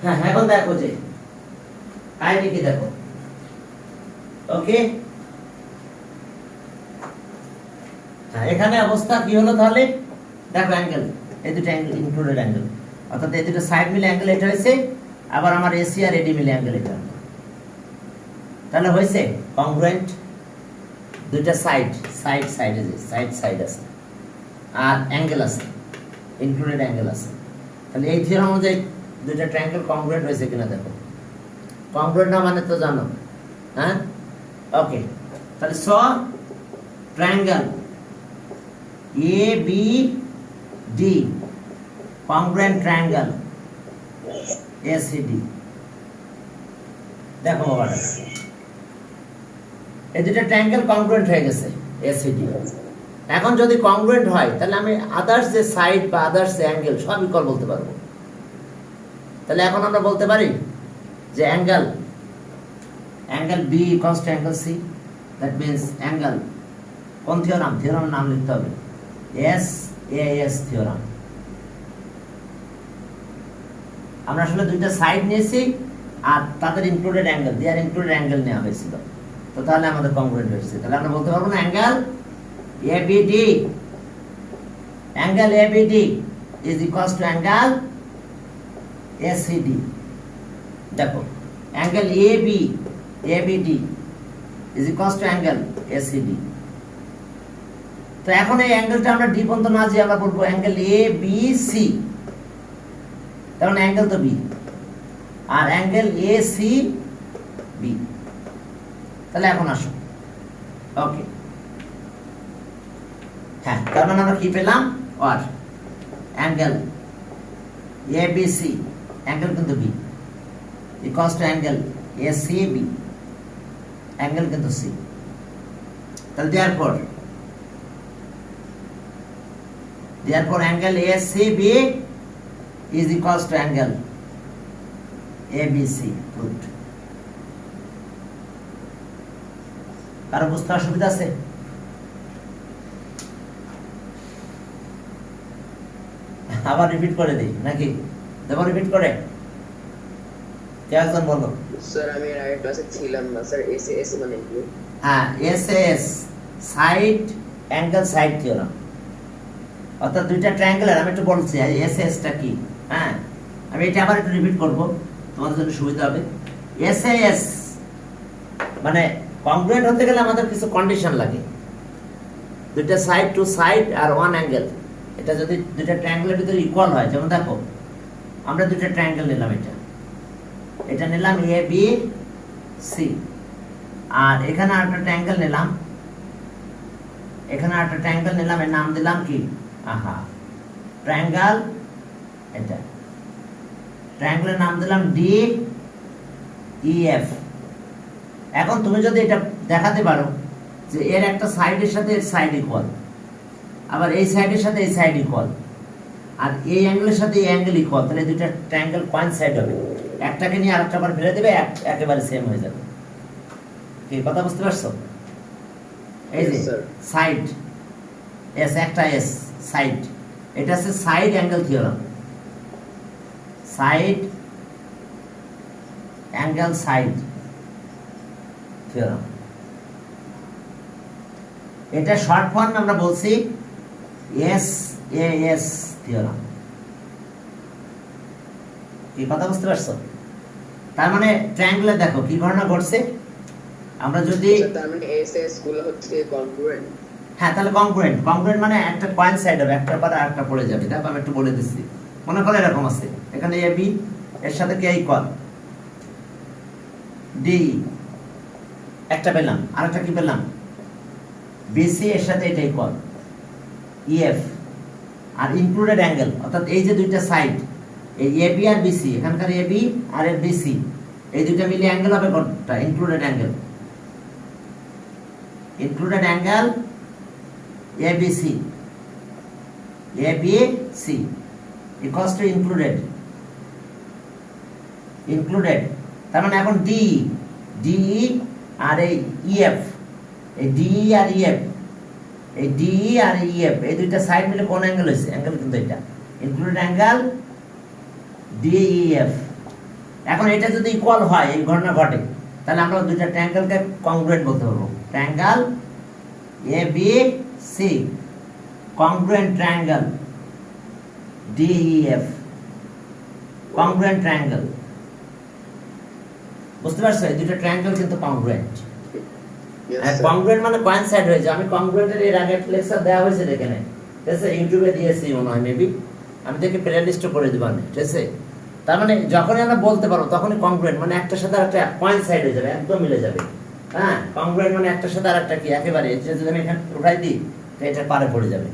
হ্যাঁ এখন দেখো যে কাহিনী কি দেখো। ওকে, এখানে অবস্থা কি হলো তাহলে দেখো, অ্যাঙ্গেল এই দুটো অ্যাঙ্গেল ইনক্লুডেড অ্যাঙ্গেল, অর্থাৎ এই দুটো সাইড মিলে অ্যাঙ্গেল এটা হয়েছে, আবার আমার এসি আর এডি মিলে অ্যাঙ্গেল এটা, তাহলে হয়েছে কংগ্রুয়েন্ট। দুইটা side side side side side আছে আর অ্যাঙ্গেল আছে, ইনক্লুডেড অ্যাঙ্গেল আছে। তাহলে এই থিওরাম অনুযায়ী দুইটা ট্রায়াঙ্গেল কংগ্রুয়েন্ট হয়েছে কিনা দেখো। কংগ্রুয়েন্ট না মানে তো জানো, হ্যাঁ ওকে। তাহলে so triangle A B D congruent triangle ACD. দেখো বাবা, এই দুটো ট্রায়াঙ্গেল কংগ্রুয়েন্ট হয়ে গেছে এসিডি। এখন যদি কংগ্রুয়েন্ট হয় তাহলে আমি আদার্স যে সাইড বা আদার্স যে অ্যাঙ্গেল সব ইকুয়াল বলতে পারবো। তাহলে এখন আমরা বলতে পারি যে angle B equals to angle C, that means angle কোন থিওরাম, থিওরামের নাম লিখতে হবে এস এ এস থিওরাম। আমরা আসলে দুইটা সাইড নিয়েছি আর তাদের ইনক্লুডেড অ্যাঙ্গেল, দেয়ার ইনক্লুডেড অ্যাঙ্গেল নেওয়া হয়েছিল, তো তাহলে আমাদের কংগ্রুয়েন্ট হয়েছে। তাহলে আমরা বলতে পারবো না angle ABD, angle ABD is equals to angle ACD. দেখো angle ABD is equals to angle ACD. তো এখন এই অ্যাঙ্গেলটা আমরা ডি পর্যন্ত না যে আমরা বলবো অ্যাঙ্গেল ABC, তার মানে অ্যাঙ্গেল তো বি, আর অ্যাঙ্গেল ACB। তাহলে এখন আসো, ওকে, হ্যাঁ, তার মানে আমরা কি পেলাম, আর অ্যাঙ্গেল এবিসি, অ্যাঙ্গেল কিন্তু B, equals to angle ACB, angle কিন্তু সি। তাহলে therefore angle ACB is equals to angle ABC. Proved. কারো বুঝতে অসুবিধা আছে? আবার রিপিট করে দিই নাকি দেব? রিপিট করে কে একজন বলো। স্যার আমি এর আগের ক্লাসে ছিলাম না স্যার। এসএস মানে কি? হ্যাঁ, SS side angle side theorem, অর্থাৎ দুইটা ট্রায়াঙ্গেলের আমি একটু বলছি এসএস টা কি। হ্যাঁ, আমি এটা আবার একটু রিপিট করব তোমাদের জন্য সুবিধা হবে। এসএস মানে কংগ্রুয়েন্ট হতে গেলে আমাদের কিছু কন্ডিশন লাগে, দুইটা সাইড টু সাইড আর ওয়ান অ্যাঙ্গেল। এটা যদি দুইটা ট্রায়াঙ্গেলের ভিতরে ইকুয়াল হয়, যেমন দেখো আমরা দুইটা ট্রায়াঙ্গেল নিলাম, এটা নিলাম এ বি সি, আর এখানে আরেকটা ট্রায়াঙ্গেল নিলাম, এর নাম দিলাম কি, ট্রায়াঙ্গেল, এটা ট্রায়াঙ্গেলের নাম দিলাম ডি ই এফ। এখন তুমি যদি এটা দেখাতে পারো যে এর একটা সাইডের সাথে এর সাইড ইকুয়াল, আবার এই সাইডের সাথে এই সাইড ইকুয়াল, আর এই অ্যাঙ্গেলের সাথে এই অ্যাঙ্গেল ইকুয়াল, তাহলে দুইটা ট্রায়াঙ্গেল কোয়ান সাইড হবে, একটাকে নিয়ে আরেকটা বার ফেলে দেবে, একেবারে সেম হয়ে যাবে। কি কথা বুঝতে পারছো? এই যে সাইড এস, একটা এস সাইড, এটা হচ্ছে side angle theorem, side angle side theorem. এটা শর্ট ফর্ম আমরা বলছি এস এ এস থিওরাম। কি কথা বুঝতে পারছো? তার মানে ট্রায়াঙ্গেলে দেখো কি ঘটনা ঘটছে, আমরা যদি তার মানে এসএস গুলো হচ্ছে কংগ্রুয়েন্ট। হ্যাঁ, তাহলে কংগ্রুয়েন্ট মানে একটা কয়েন সাইড হবে, একটা পরে আরেকটা পড়ে যাবে। দেখো আমি একটু বলে দিচ্ছি, মনে করো এরকম আছে, এখানে এ বি, এর সাথে কে ইকুয়াল ডি, একটা পেলাম, আরেকটা কি পেলাম বিসি, এর সাথে এটা equal EF, are included angle, অর্থাৎ এই যে দুইটা সাইড, এই এ বি আর বিসি, এখানকার এ বি আর এর বিসি, এই দুইটা মিলে অ্যাঙ্গেল হবে কোনটা, included angle ABC, equals to included. তার মানে এখন ডি আর এই ইএফ, এই ডি আর ইএফ, এই ডি আর ইএফ এই দুইটা সাইড মিলে কোন অ্যাঙ্গেল হয়েছে, অ্যাঙ্গেল কিন্তু এটা ইনক্লুডেড অ্যাঙ্গেল ডিইএফ। এখন এটা যদি ইকুয়াল হয়, এই ঘটনা ঘটে, তাহলে আমরা দুইটা ট্রায়াঙ্গেলকে কংগ্রুয়েন্ট বলতে পারবো। Triangle A B C, congruent triangle D E F, congruent triangle. বুঝতে পারছো? এই দুটো ট্রায়াঙ্গেল কিন্তু কংগ্রুয়েন্ট। Yes, আর sir. কংগ্রুয়েন্ট মানে কোইনসাইড হয়ে যায়। আমি কংগ্রুয়েন্টের এর আগে একটা লেকচার দেওয়া হয়েছে এখানে, ঠিক আছে? ইউটিউবে দিয়েছি মনে হয়, মেবি আমি দেখে প্লে লিস্টও করে দিব আমি, ঠিক আছে? তার মানে যখনই আমরা বলতে পারবো তখনই কংগ্রুয়েন্ট মানে একটার সাথে আরেকটা কোইনসাইড হয়ে যাবে, একদম মিলে যাবে। হ্যাঁ, কংগ্রুয়েন্ট মানে একটার সাথে আরেকটা কি একেবারে, এই যে যদি আমি এখানে উঠাই দিই তো এটা পারে পড়ে যাবে।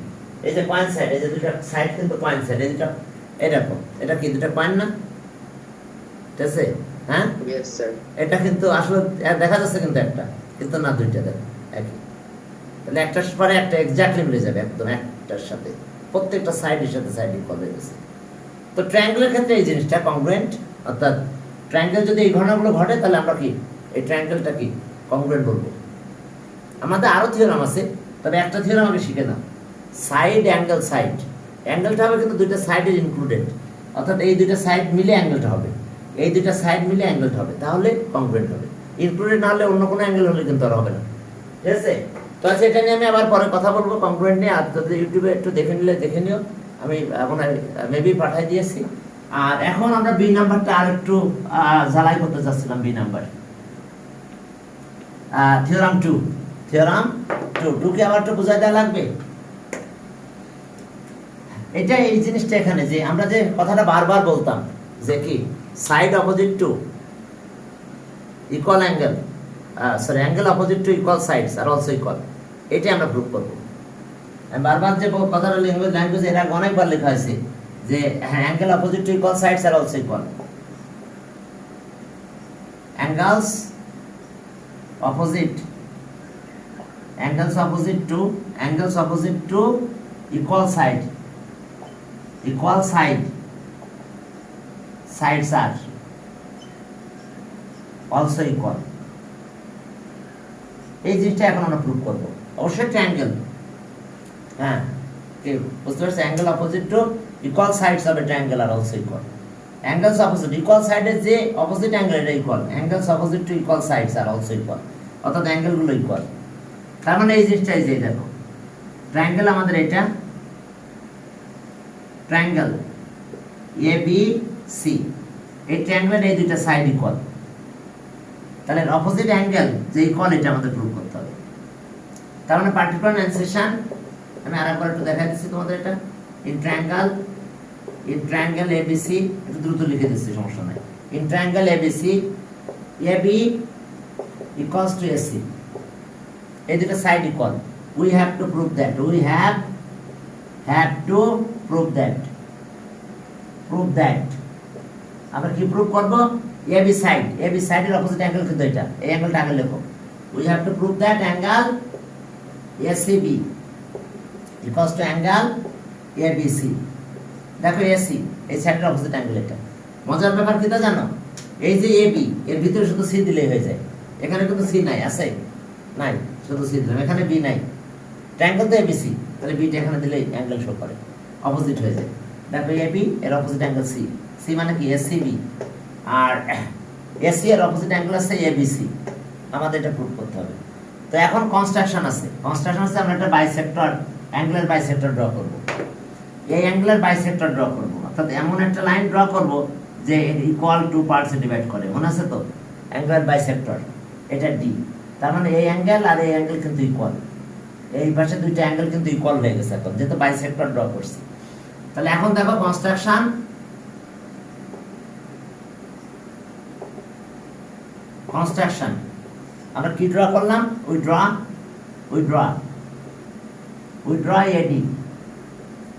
এই যে কোইনসাইড, এই যে দুটো সাইড কিন্তু কোইনসাইড, এই দুটো এরকম, এটা কি দুটো কোইন না? ঠিক আছে? হ্যাঁ, Yes, sir. এটা কিন্তু আসলে দেখা যাচ্ছে কিন্তু একটা, কিন্তু না, দুইটা দেখো একই। তাহলে একটার পরে একটা এক্স্যাক্টলি মিলে যাবে একদম একটার সাথে, প্রত্যেকটা সাইডের সাথে সাইড ইকুয়াল হয়ে গেছে। তো ট্রায়াঙ্গেলের ক্ষেত্রে এই জিনিসটা কংগ্রুয়েন্ট, অর্থাৎ ট্রায়াঙ্গেল যদি এই ঘটনাগুলো ঘটে তাহলে আমরা কি এই ট্রায়াঙ্গেলটা কি কংগ্রুয়েন্ট বলবো। আমাদের আরো থিওরাম আছে, তবে একটা থিওরাম আগে শিখে নাও। সাইড অ্যাঙ্গেল সাইড, অ্যাঙ্গেলটা হবে কিন্তু দুইটা সাইডের ইনক্লুডেড, অর্থাৎ এই দুইটা সাইড মিলে অ্যাঙ্গেলটা হবে, এই দুইটা সাইড মিলে অ্যাঙ্গেলটা হবে, তাহলে কংগ্রুয়েন্ট হবে। ইনক্লুডেড না হলে অন্য কোনো অ্যাঙ্গেল হলে কিন্তু আর হবে না, ঠিক আছে? তো আচ্ছা, এটা নিয়ে আমি আবার পরে কথা বলবো কংগ্রুয়েন্ট নিয়ে। আর যদি ইউটিউবে একটু দেখে নিলে দেখে নিও, আমি এখন মেবি পাঠাই দিয়েছি। আর এখন আমরা বি নাম্বারটা আর একটু ঝালাই করতে চাচ্ছিলাম। B number theorem two, theorem two কি আবার একটু বোঝাই দেওয়া লাগবে? এটা এই জিনিসটা এখানে যে আমরা যে কথাটা বারবার বলতাম যে কি side opposite to equal angle, sorry angle opposite to equal sides are also equal, এটাই আমরা প্রুভ করবো। বারবার যে কথাটা ল্যাঙ্গুয়েজ এর আগে অনেকবার লেখা হয়েছে যে angle opposite to equal sides are also equal, angles opposite to equal side, sides are also equal। এই জিনিসটা এখন আমরা প্রুভ করবো। অবশ্যই ট্রায়াঙ্গেল, হ্যাঁ বুঝতে পারছি, angle opposite to equal sides of a triangle are also equal. Angles opposite equal সাইডের যে অপোজিট অ্যাঙ্গেল এটা equal, angles opposite to equal sides are also equal, অর্থাৎ অ্যাঙ্গেলগুলো ইকুয়াল। তার মানে এই জিনিসটাই যে দেখো ট্রায়াঙ্গেল আমাদের এটা ট্রায়াঙ্গেল এ বি সি, এই ট্রায়াঙ্গেলের এই দুইটা সাইড ইকুয়াল, তাহলে অপোজিট অ্যাঙ্গেল যে ইকুয়াল এটা আমাদের প্রুভ করতে হবে। তার মানে পার্টিকুলার এনসেশন আমি আরেকবার একটু দেখাই দিচ্ছি তোমাদের। এটা ইন ট্রায়াঙ্গেল এবিসি, একটু দ্রুত লিখে দিচ্ছি, সমস্যা নাই। In triangle ABC AB equals to AC, এই দুটো side equal, we have to prove that, আমরা কি প্রুভ করব? এবি সাইডের অপোজিট অ্যাঙ্গেল কিন্তু এটা, এই অ্যাঙ্গেলটা আগে লেখো। We have to prove that angle ACB equals to angle ABC. দেখো এসি এই সাইডের অপোজিট অ্যাঙ্গেল এটা। মজার ব্যাপার কি তা জানো? এই যে এবি এর ভিতরে শুধু সি দিলেই হয়ে যায়, এখানে কিন্তু সি নাই, আছে নাই, শুধু সি দিলাম, এখানে বি নাই। ট্রায়াঙ্গেল তো এবিসি, তাহলে বিটা এখানে দিলে অ্যাঙ্গেল শো করে, অপোজিট হয়ে যায়। দেখো এবি এর অপোজিট অ্যাঙ্গেল সি, সি মানে কি এসিবি, আর এসি এর অপোজিট অ্যাঙ্গেল আছে এবিসি, আমাদের এটা প্রুভ করতে হবে। তো এখন কনস্ট্রাকশন আছে, আমরা একটা বাইসেক্টর, অ্যাঙ্গেলের বাইসেক্টর ড্র করব। এই অ্যাঙ্গেলের বাইসেক্টর ড্র করব, অর্থাৎ এমন একটা লাইন ড্র করব যে ইকুয়াল টু পার্টসে ডিভাইড করে, মনে আছে তো? অ্যাঙ্গেলের বাইসেক্টর এটা ডি, তার মানে এই অ্যাঙ্গেল আর এই অ্যাঙ্গেল কিন্তু ইকুয়াল, এই পাশে দুইটা অ্যাঙ্গেল কিন্তু ইকুয়াল হয়ে গেছে এখন, যেহেতু বাইসেক্টর ড্র করছি। তাহলে এখন দেখো কনস্ট্রাকশন আমরা কি ড্র করলাম? We draw AD,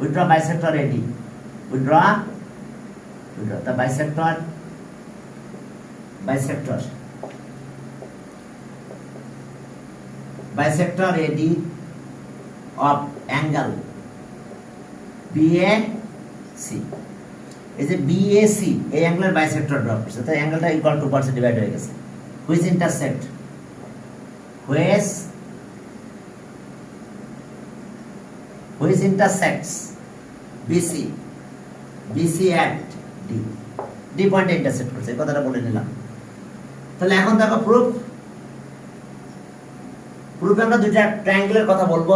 we draw bisector AD, we draw the bisector AD of angle BAC। এই যে BAC এই অ্যাঙ্গেলের বাইসেক্টর ড্র করছে, তাই অ্যাঙ্গেলটা ইকুয়াল টু পার্টসে ডিভাইড হয়ে গেছে। which intersects BC at D, D পয়েন্টে ইন্টারসেক্ট করছে, এই কথাটা বলে নিলাম। তাহলে এখন দেখো প্রুফ, প্রুফে আমরা দুইটা ট্রায়াঙ্গেলের কথা বলবো।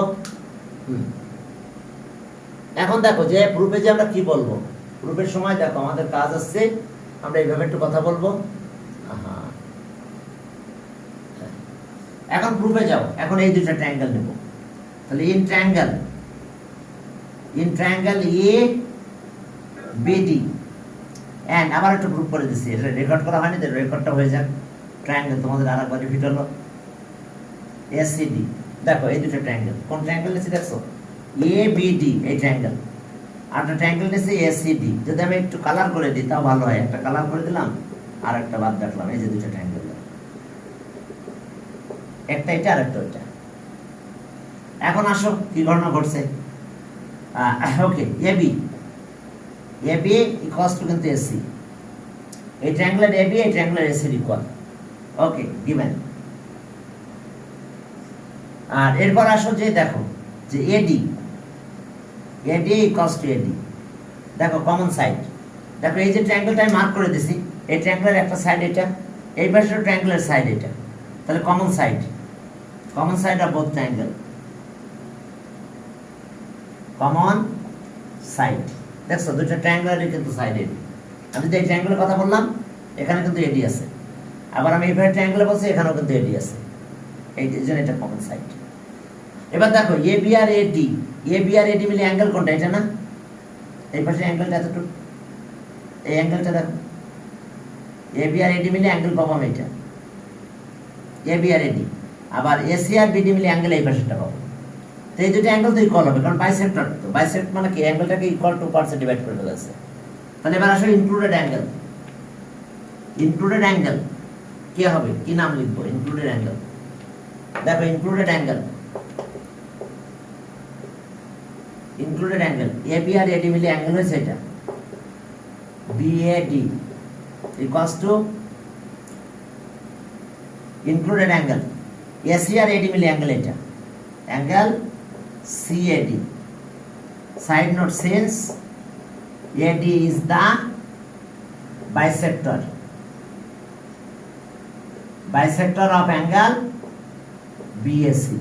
এখন দেখো যে প্রুফে যে আমরা কি বলবো, প্রুফের সময় দেখো আমাদের কাজ আসছে, আমরা এইভাবে একটু কথা বলবো। এখন প্রুফে যাও, এখন এই দুইটা ট্রায়াঙ্গেল নেব। তাহলে in triangle A BD and, আবার একটু প্রুফ করে দিচ্ছি, এটা রেকর্ড করা হয়নি, রেকর্ডটা হয়ে যাক। ট্রায়াঙ্গেল তোমাদের আরেকবার রিপিট হলো, এসিডি। দেখো এই দুটো ট্রায়াঙ্গেল, কোন ট্রায়াঙ্গেল নিয়েছি দেখছো? এ বিডি, এই ট্রায়াঙ্গেল। আর একটা ট্রায়াঙ্গেল নিয়েছি এসিডি। যদি আমি একটু কালার করে দিই তাও ভালো হয়, একটা কালার করে দিলাম আর একটা বাদ রাখলাম। এই যে দুটো ট্রায়াঙ্গেল, একটা এটা আর একটা ওইটা। এখন আসো কি ঘটনা ঘটছে। ওকে, এবি ইকুয়ালস টু কিন্তু এসি, এই ট্রায়াঙ্গেলের এবি এই ট্রায়াঙ্গেলের এসি ইকুয়াল। ওকে, গিভেন। আর এরপর আসো যে দেখো যে এডি ইকুয়ালস টু এডি। দেখো কমন সাইড, দেখো এই যে ট্রায়াঙ্গেলটা আমি মার্ক করে দিছি, এই ট্রায়াঙ্গেলের একটা সাইড এটা, এই পাশের ট্রায়াঙ্গেলের সাইড এটা। তাহলে common side of both triangle, common side. দেখছো দুইটা ট্রায়াঙ্গেলের কিন্তু সাইড এডি। আমি যদি এই ট্রায়াঙ্গেলের কথা বললাম, এখানে কিন্তু এডি আছে। আবার আমি এইভাবে ট্রায়াঙ্গেলে বলছি, এখানেও কিন্তু এডি আছে। এই জন্য এটা কমন সাইড। এবার দেখো এবি আর এডি মিলে অ্যাঙ্গেল কোনটা? এটা না, এই পাশে অ্যাঙ্গেলটা এতটুকু, এই অ্যাঙ্গেলটা দেখো। এবি আর এডি মিলে অ্যাঙ্গেল পাবো আমি এটা, এবি আর এডি। আবার এসি আর বিডি মিলে অ্যাঙ্গেল এই পাশেরটা পাবো। তো এই দুটো অ্যাঙ্গেল তো ইকুয়াল হবে, কারণ বাইসেক্টর। তো বাইসেক্ট মানে কি? অ্যাঙ্গেলটাকে ইকুয়াল টু পার্টসে ডিভাইড করে ফেলেছে। তাহলে এবার আসলে ইনক্লুডেড অ্যাঙ্গেল কি হবে? কি নাম লিখবো? Included angle. দেখো ইনক্লুডেড অ্যাঙ্গেল এবি আর এডি মিলে অ্যাঙ্গেল হয়েছে এটা, BAD equals to included angle AC আর এডি মিলে অ্যাঙ্গেল এটা, angle CAD. Side note, since AD is the bisector of angle BAC.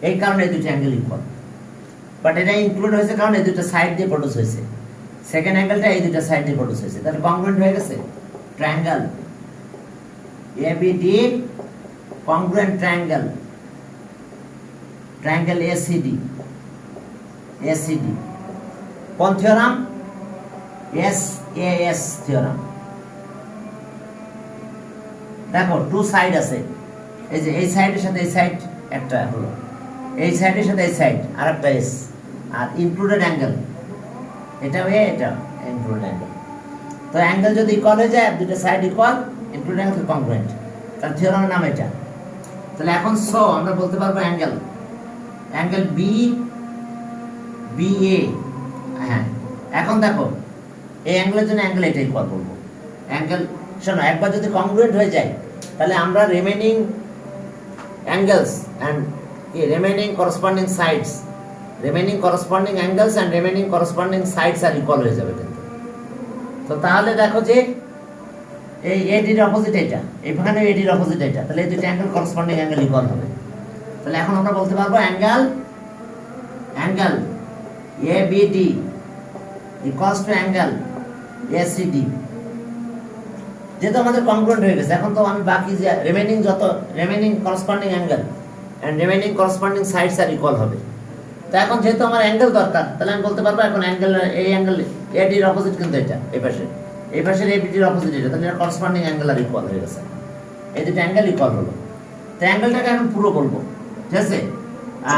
এই কারণে এই দুটো অ্যাঙ্গেল ইকুয়াল। বাট এটা ইনক্লুড হয়েছে কারণ এই দুটো সাইড দিয়ে প্রডিউস হয়েছে। সেকেন্ড অ্যাঙ্গেলটা এই দুটো সাইড দিয়ে প্রডিউস হয়েছে, তাহলে কংগ্রুয়েন্ট হয়ে গেছে। Triangle ABD congruent triangle ACD. কোন থিওরাম? SAS theorem. দেখো টু সাইড আছে, এই যে এই সাইডের সাথে এই সাইড একটা হলো, এই সাইডের সাথে এই সাইড আর একটা এস। আর ইনক্লুডেড অ্যাঙ্গেল এটা হয়ে এটা ইনক্লুডেড অ্যাঙ্গেল। তো অ্যাঙ্গেল যদি ইকুয়াল হয়ে যায়, দুটো সাইড ইকুয়াল, ইনক্লুডেড অ্যাঙ্গেল কংগ্রুয়েন্ট, তার থিওরামের নাম এটা। তাহলে এখন সো আমরা বলতে পারবো অ্যাঙ্গেল বি বিএ। হ্যাঁ, এখন দেখো এই অ্যাঙ্গেলের জন্য অ্যাঙ্গেল এটা ইকুয়াল করবো। অ্যাঙ্গেল শোনো, একবার যদি কংগ্রুয়েন্ট হয়ে যায়, তাহলে আমরা remaining angles and remaining corresponding sides, remaining corresponding angles and remaining corresponding sides আর ইকুয়াল হয়ে যাবে কিন্তু। তো তাহলে দেখো যে এই এডির অপোজিট এটা, এখানে এডির অপোজিট এটা, তাহলে এই দুটো অ্যাঙ্গেল করসপন্ডিং অ্যাঙ্গেল ইকুয়াল হবে। তাহলে এখন আমরা বলতে পারবো angle ABD equals to angle ACD. যেহেতু আমাদের কংগ্রুয়েন্ট হয়ে গেছে, এখন তো আমি বাকি যে remaining corresponding angle and remaining corresponding sides আর ইকুয়াল হবে। তো এখন যেহেতু আমার অ্যাঙ্গেল দরকার, তাহলে আমি বলতে পারবো এখন অ্যাঙ্গেল, এই অ্যাঙ্গেল এডির অপোজিট কিন্তু এটা, এই পাশের এবিডির অপোজিট এটা, তাহলে এটা করসপন্ডিং অ্যাঙ্গেল আর ইকুয়াল হয়ে গেছে। এই দুটো অ্যাঙ্গেল ইকুয়াল হলো। তো অ্যাঙ্গেলটাকে এখন পুরো বলবো, ঠিক আছে?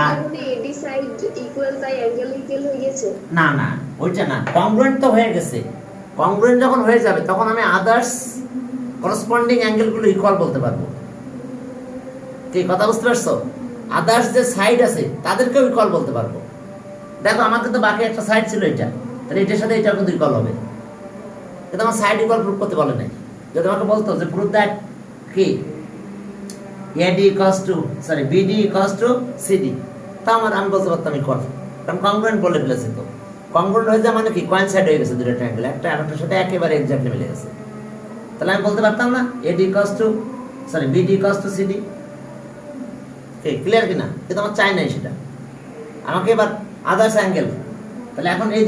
আর এডি সাইড ইকুয়াল তাই অ্যাঙ্গেল ইকুয়াল হয়ে গেছে? না ওইটা না, কংগ্রুয়েন্ট তো হয়ে গেছে। কংগ্রুয়েন্ট যখন হয়ে যাবে, তখন আমি আদার্স করসপন্ডিং অ্যাঙ্গেলগুলো ইকুয়াল বলতে পারবো। কি কথা বুঝতে পারছো? আদার্স যে সাইড আছে তাদেরকেও ইকুয়াল বলতে পারবো। দেখো আমার কিন্তু বাকি একটা সাইড ছিল এটা, তাহলে এটার সাথে এটা কিন্তু ইকুয়াল হবে। কিন্তু আমার সাইড ইকুয়াল প্রুফ করতে বলে নাই। যদি আমাকে বলতো যে প্রুফ দ্যাট কি AD equals to BD equals to CD, তা আমি বলতে পারতাম ইকুয়াল, কারণ কংগ্রুয়েন্ট বলে ফেলেছে। তো কংগ্রুয়েন্ট হয়ে যায় মানে কি কোইনসাইড হয়ে গেছে দুটো ট্রায়াঙ্গেল, একটা আরেকটার সাথে একেবারে এক্স্যাক্টলি মিলে গেছে। তাহলে আমি বলতে পারতাম না AD equals to sorry BD equals to CD. ঠিক ক্লিয়ার কিনা? কিন্তু আমার চাই নাই সেটা, আমাকে এবার আদার্স অ্যাঙ্গেল। তাহলে এখন এই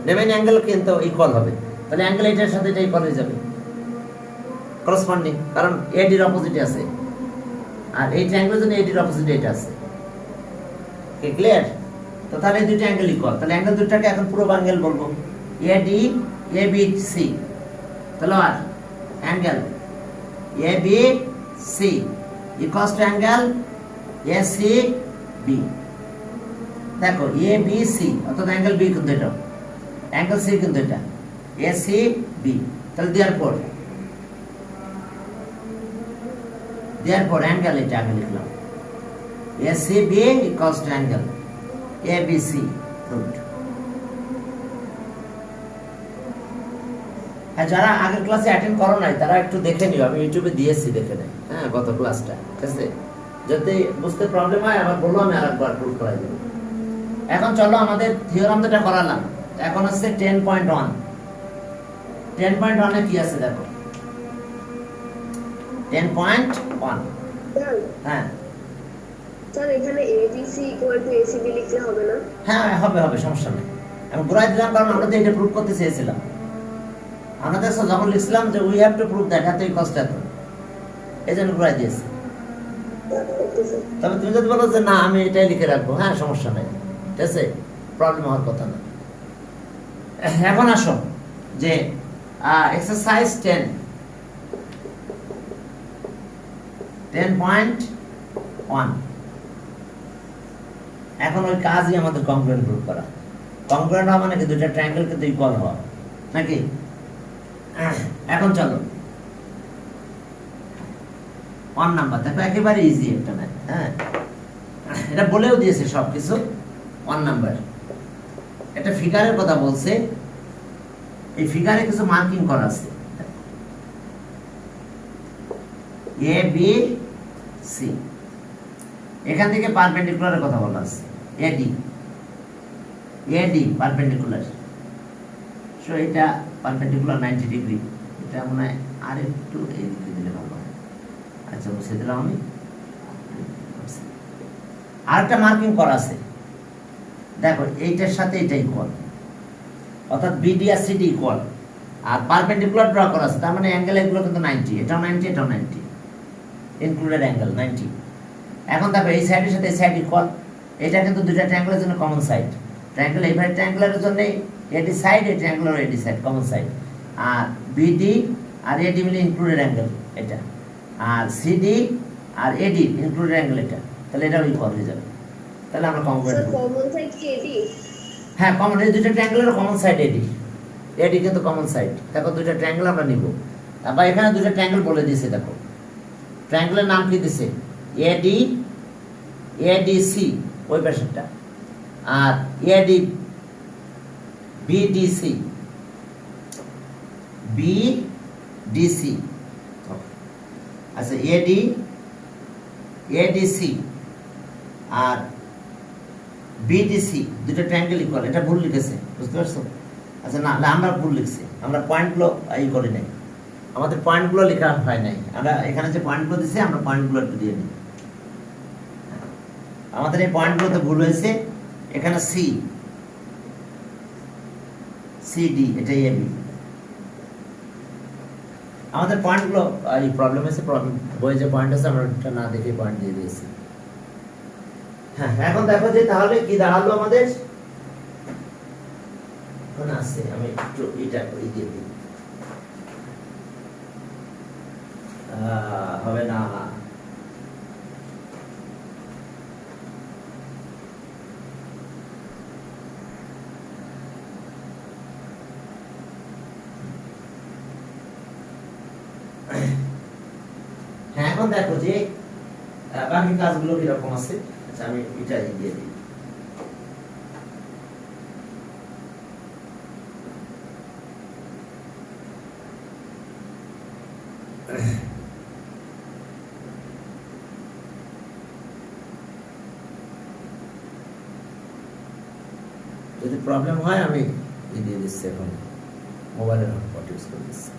রিমেইন অ্যাঙ্গেল কিন্তু ইকুয়াল হবে, তাহলে অ্যাঙ্গেল এটার সাথে এটা ইকুয়াল হয়ে যাবে করসপন্ডিং, কারণ এডির অপোজিটে আছে, আর এই ট্রায়াঙ্গেলের জন্য এডির অপোজিটে এটা আছে। Okay clear? তো তাহলে এই দুটো অ্যাঙ্গেল ইকুয়াল, তাহলে অ্যাঙ্গেল দুটাকে এখন পুরো অ্যাঙ্গেল বলবো এডি এবিসি। তাহলে আর angle ABC equals to angle ACB. দেখো এবিসি অর্থাৎ অ্যাঙ্গেল বি কিন্তু এটা, অ্যাঙ্গেল সি কিন্তু এটা, এসিবি। তাহলে দেওয়ার অ্যাঙ্গেল এটা আগে লিখলাম ACB equals to angle ABC root. হ্যাঁ, যারা আগের ক্লাসে অ্যাটেন্ড করো নাই তারা একটু দেখে নিও, আমি ইউটিউবে দিয়েছি, দেখে নেই। হ্যাঁ, গত ক্লাসটা, ঠিক আছে? যদি বুঝতে প্রবলেম হয় আবার বললো, আমি আরেকবার প্রুফ করাই দেবো। এখন চলো আমাদের থিওরাম যেটা করালাম, এখন হচ্ছে 10.1। 10.1 এ কি আছে দেখো, 10.1। হ্যাঁ স্যার এখানে এবিসি ইকুয়াল টু এসিবি লিখলে হবে না? হ্যাঁ হবে, সমস্যা নেই। আমি ঘুরাই দিলাম কারণ আমরা তো এটা প্রুফ করতে চেয়েছিলাম। আমরা দেখো যখন লিখছিলাম যে we have to prove that এত কষ্ট এত, এই জন্য ঘুরাই দিয়েছি। তবে তুমি যদি বলো যে না আমি এটাই লিখে রাখবো, হ্যাঁ সমস্যা নেই, ঠিক আছে, প্রবলেম হওয়ার কথা না। এখন আসো যে এক্সারসাইজ 10.1। এখন ওই কাজই আমাদের কংগ্রুয়েন্ট প্রুফ করা। কংগ্রুয়েন্ট হওয়া মানে কি দুইটা ট্রায়াঙ্গেল কিন্তু ইকুয়াল হওয়া, নাকি? এখন চলো 1 নাম্বার দেখো, একেবারে ইজি একটা না। হ্যাঁ, এটা বলেও দিয়েছে সবকিছু। 1 নাম্বার একটা ফিগারের কথা বলছে, এই ফিগারে কিছু মার্কিং করা আছে, এ বি সি। এখান থেকে পারপেন্ডিকুলারের কথা বলা আছে, এডি পারপেন্ডিকুলার। সো এটা পারপেন্ডিকুলার 90 ডিগ্রি। এটা মনে হয় আর একটু এইদিকে দিলে ভালো হয়। আচ্ছা, মুছে দিলাম আমি। আর একটা মার্কিং করা আছে, দেখো এইটার সাথে এটা ইকুয়াল, অর্থাৎ বিডি আর সিডি ইকুয়াল, আর পারপেন্ডিকুলার ড্র করা আছে, তার মানে অ্যাঙ্গেল এগুলো কিন্তু 90, এটাও 90, এটাও 90, ইনক্লুডেড অ্যাঙ্গেল 90। এখন দেখো এই সাইডের সাথে এই সাইড ইকুয়াল, এটা কিন্তু দুইটা ট্রায়াঙ্গেলের জন্য কমন সাইড। ট্রায়াঙ্গেল এইভাবে ট্রায়াঙ্গেলের জন্য এডি সাইড, এই ট্রায়াঙ্গেলের এডি সাইড কমন সাইড, আর বিডি আর এডি মিলে ইনক্লুডেড অ্যাঙ্গেল এটা, আর সিডি আর এডি ইনক্লুডেড অ্যাঙ্গেল এটা, তাহলে এটাও ইকুয়াল হয়ে যাবে। তাহলে আমরা কমন সাইড কি এডি? হ্যাঁ, কমন, এই দুইটা ট্রায়াঙ্গেলের কমন সাইড এডি কিন্তু কমন সাইড। দেখো দুইটা ট্রায়াঙ্গেল আমরা নিব, তারপর এখানে দুইটা ট্রায়াঙ্গেল বলে দিয়েছে। দেখো ট্রায়াঙ্গেলের নাম কি দিছে, এডিসি ওই পাশেরটা, আর বিডিসি আচ্ছা, এডিসি আর বিডিসি দুটো ট্রায়াঙ্গেল ইকুয়াল। এটা ভুল লিখেছে, বুঝতে পারছো? আচ্ছা না, আমরা ভুল লিখছি, আমরা পয়েন্টগুলো এই করি নাই, আমাদের পয়েন্টগুলো লেখা হয় নাই। আমরা এখানে যে পয়েন্টগুলো দিছি আমরা পয়েন্টগুলো একটু দিয়ে নিই। আমাদের এই পয়েন্টগুলোতে ভুল হয়েছে, এখানে সিডি এটা এবি, আমাদের পয়েন্টগুলো এই প্রবলেম হয়েছে, বইয়ে যে পয়েন্ট আছে আমরা ওটা না দেখে পয়েন্ট দিয়ে দিয়েছি। হ্যাঁ, এখন দেখো যে তাহলে কি দাঁড়ালো আমাদের, এখন আছে আমি একটু এটা করে দিয়ে দিই, হবে না। হ্যাঁ, এখন দেখো যে বাকি কাজগুলো কিরকম আছে। আচ্ছা, আমি এটা দিয়ে দিই। যদি যদি প্রবলেম হয় আমি দিয়ে দিচ্ছি, এখন মোবাইলের হটস্পট ইউজ করে দিচ্ছি।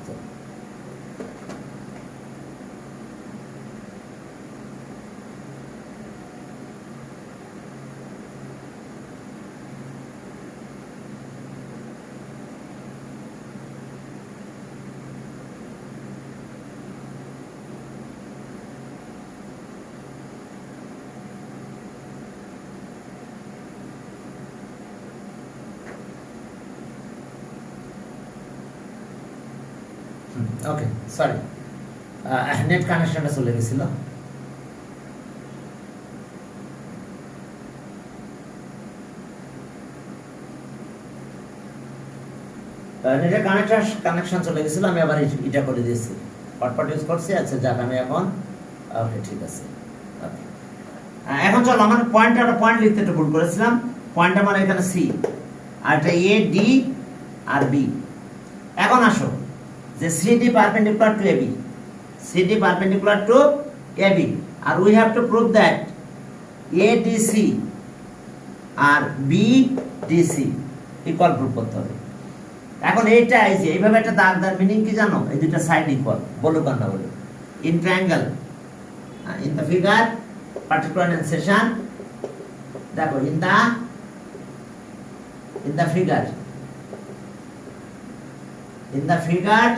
ওকে, সরি, নেট কানেকশনটা চলে গেছিল। নেটের কানেকশন চলে গেছিল, আমি আবার এটা করে দিয়েছি, হটস্পট ইউজ করছি। আচ্ছা যাক, আমি এখন ওকে ঠিক আছে। এখন চলো, আমার পয়েন্ট লিখতে একটু ভুল করেছিলাম। পয়েন্ট আমার এখানে সি, আর এটা এ ডি আর বি। এখন আসো যে CD perpendicular to AB, CD perpendicular to AB, আর we have to prove that ADC আর বিডিসি ইকুয়াল প্রুভ করতে হবে। এখন এইটা এই যে এইভাবে একটা দাগ দার মিনিং কি জানো? এই দুটো সাইড ইকুয়াল, বলো কান্না বলো। In triangle, in the figure particular section, দেখো in the figure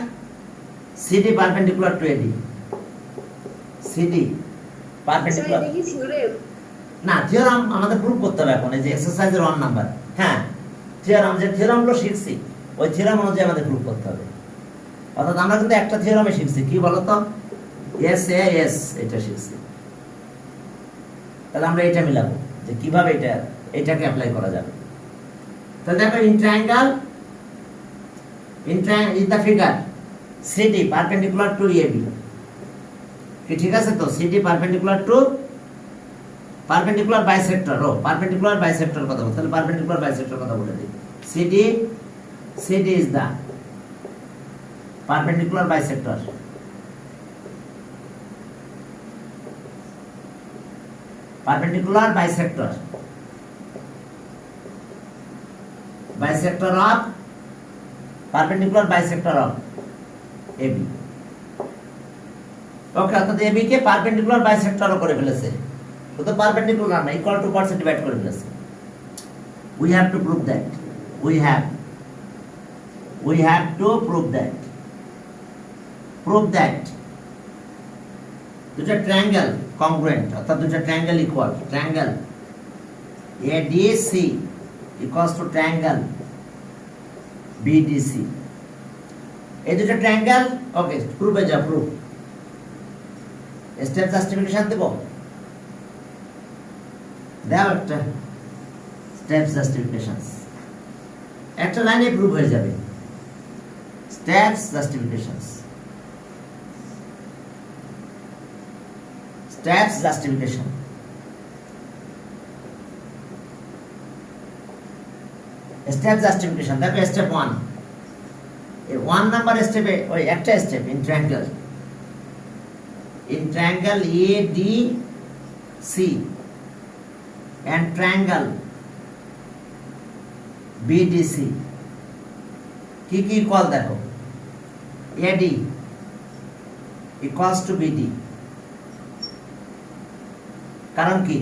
CD perpendicular to AD, CD perpendicular, এটা কি থিওরেম? না থিওরাম আমাদের প্রুফ করতে হবে এখন, এই যে এক্সারসাইজের 1 নাম্বার। হ্যাঁ, থিওরামগুলো শিখছি, ওই থিওরাম অনুযায়ী আমাদের প্রুফ করতে হবে। অর্থাৎ আমরা কিন্তু একটা থিওরামে শিখছি, কি বলতো, এস এ এস, এটা শিখছি। তাহলে আমরা এটা মিলাবো যে কিভাবে এটাকে অ্যাপ্লাই করা যাবে। তাহলে দেখো in triangle, in the figure CD perpendicular to AB, কি ঠিক আছে তো? CD perpendicular to perpendicular bisector, perpendicular bisector কথা বলতে, তাহলে perpendicular bisector কথা বলে দিই। CD is the perpendicular bisector, of perpendicular bisector of AB। ওকে, অর্থাৎ AB কে পারপেন্ডিকুলার বাইসেক্টরও করে ফেলেছে, শুধু পারপেন্ডিকুলার না, ইকুয়াল টু পার্টসে ডিভাইড করে ফেলেছে। we have to prove that, we have to prove that দুটো ট্রায়াঙ্গেল কংগ্রুয়েন্ট, অর্থাৎ দুটো triangle equal, triangle ADC equals to triangle BDC, এই দুটো ট্রায়াঙ্গেল। ওকে, প্রুফে যা, প্রুফ স্টেপ জাস্টিফিকেশন দেব, দাও একটা স্টেপ জাস্টিফিকেশন, একটা লাইনে প্রুফ হয়ে যাবে। Steps justification, steps justification. Step justification দেখো, স্টেপ 1, এই 1 নাম্বার স্টেপে ওই একটা step in triangle ADC and triangle BDC কি ইকুয়াল দেখো, AD equals to BD, কারণ কি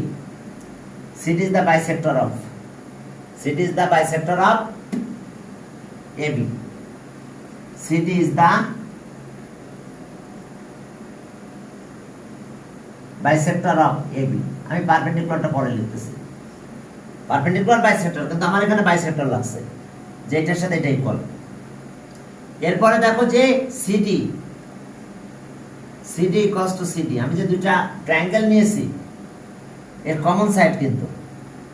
CD is the bisector of AB, CD is the bisector of AB। আমি পারপেন্ডিকুলারটা পরে লিখতেছি, পারপেন্ডিকুলার বাইসেক্টর, কিন্তু আমার এখানে বাইসেক্টর লাগছে, যে এটার সাথে এটা ইকুয়াল। এরপরে দেখো যে CD equals to CD, আমি যে দুটা ট্রায়াঙ্গেল নিয়েছি এর কমন সাইড, কিন্তু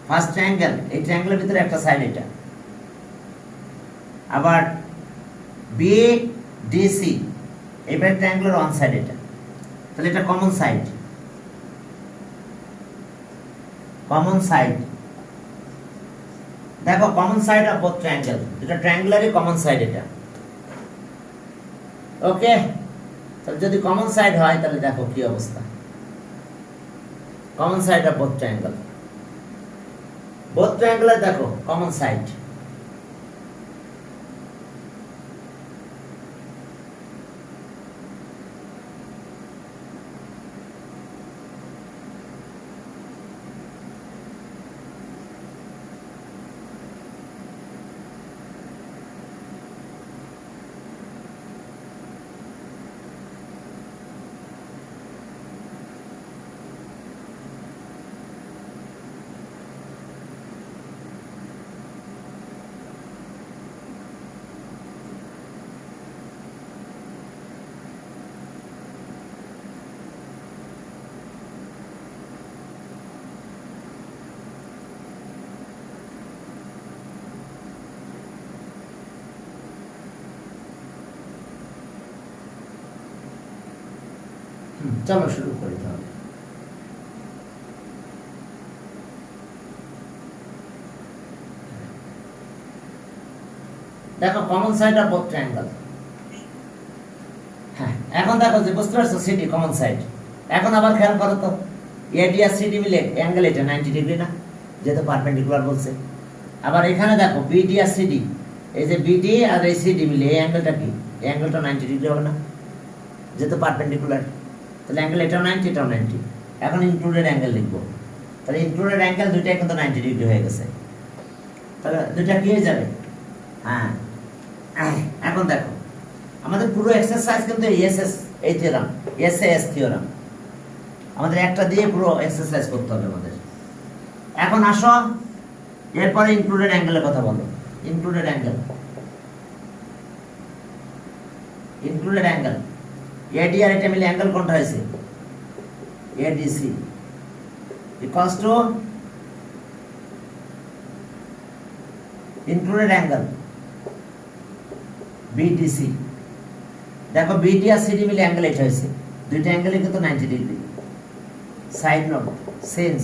ফার্স্ট ট্রায়াঙ্গেল, এই ট্রায়াঙ্গেলের ভিতরে একটা সাইড এটা, আবার BDC এবার ট্রায়াঙ্গেলের ওয়ান সাইড এটা, তাহলে এটা কমন সাইড, দেখো common side of both triangle, এটা ট্রায়াঙ্গুলারই কমন সাইড এটা। ওকে, তাহলে যদি কমন সাইড হয় তাহলে দেখো কি অবস্থা, common side of both triangle, দেখো কমন সাইড, চলো শুরু করি তাহলে। দেখো common side of both triangle. হ্যাঁ, এখন দেখো যে বুঝতে পারছো সিডি কমন সাইড। এখন আবার খেয়াল করো তো, এডি আর সিডি মিলে অ্যাঙ্গেল এটা 90 ডিগ্রি না, যেহেতু পারপেন্ডিকুলার বলছে। আবার এখানে দেখো বিডি আর সিডি, এই যে বিডি আর এই সিডি মিলে এই অ্যাঙ্গেলটা কি, এই অ্যাঙ্গেলটা 90 ডিগ্রি হবে না, যেহেতু পারপেন্ডিকুলার। তাহলে অ্যাঙ্গেল এটাও 90, এটাও 90। এখন ইনক্লুডেড অ্যাঙ্গেল লিখবো। তাহলে ইনক্লুডেড অ্যাঙ্গেল দুইটাই কিন্তু 90 ডিগ্রি হয়ে গেছে। তাহলে দুইটা কি হয়ে যাবে? হ্যাঁ, এখন দেখো আমাদের পুরো এক্সারসাইজ কিন্তু এসএস এই থিওরাম, এসএস থিওরাম, আমাদের একটা দিয়ে পুরো এক্সারসাইজ করতে হবে আমাদের। এখন আসো এরপরে ইনক্লুডেড অ্যাঙ্গেলের কথা বলো। Included angle, included angle AD আর এটা মিলে অ্যাঙ্গেল কোনটা হয়েছে? ADC equals to included angle BDC. দেখো বিডি আর সিডি মিলে অ্যাঙ্গেল এটা হয়েছে, দুইটা অ্যাঙ্গেলই কিন্তু 90 degree. Side note, since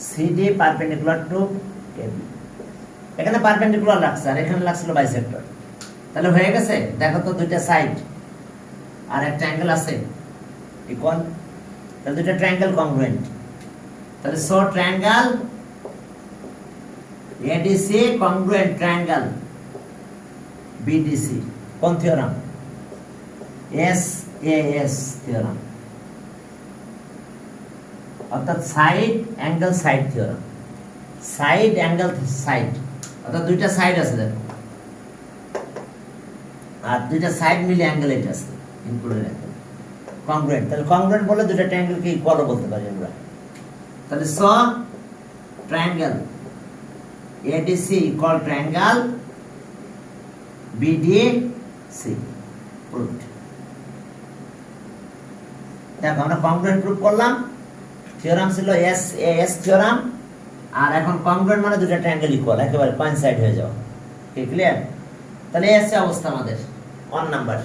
CD perpendicular to AB, এখানে পারপেন্ডিকুলার লাগছে আর এখানে লাগছিল বাইসেক্টর। তাহলে হয়ে গেছে। দেখো তো দুইটা সাইড আর একটা অ্যাঙ্গেল আছে ইকুয়াল, তাহলে দুইটা ট্রায়াঙ্গেল কংগ্রুয়েন্ট। তাহলে so triangle ADC congruent triangle BDC. কোন থিওরাম? এসএএস থিওরাম, অর্থাৎ side angle side theorem. Side angle side, অর্থাৎ দুইটা সাইড আছে দেখো, আর দুইটা সাইড মিলে অ্যাঙ্গেল এটা আছে ইনক্লুডেড অ্যাঙ্গেল কংগ্রুয়েন্ট। তাহলে কংগ্রুয়েন্ট বলে দুইটা ট্রায়াঙ্গেলকে ইকুয়াল বলতে পারি আমরা। তাহলে so triangle ADC equal triangle BDC proved. দেখো আমরা কংগ্রুয়েন্ট প্রুভ করলাম। থিওরাম ছিল এসএএস থিওরাম, আর এখন কংগ্রুয়েন্ট মানে দুটো ট্রায়াঙ্গেল ইকুয়াল, একেবারে কোইনসাইড হয়ে যাওয়া। কি ক্লিয়ার? তাহলে এই আছে অবস্থা আমাদের 1 নাম্বার।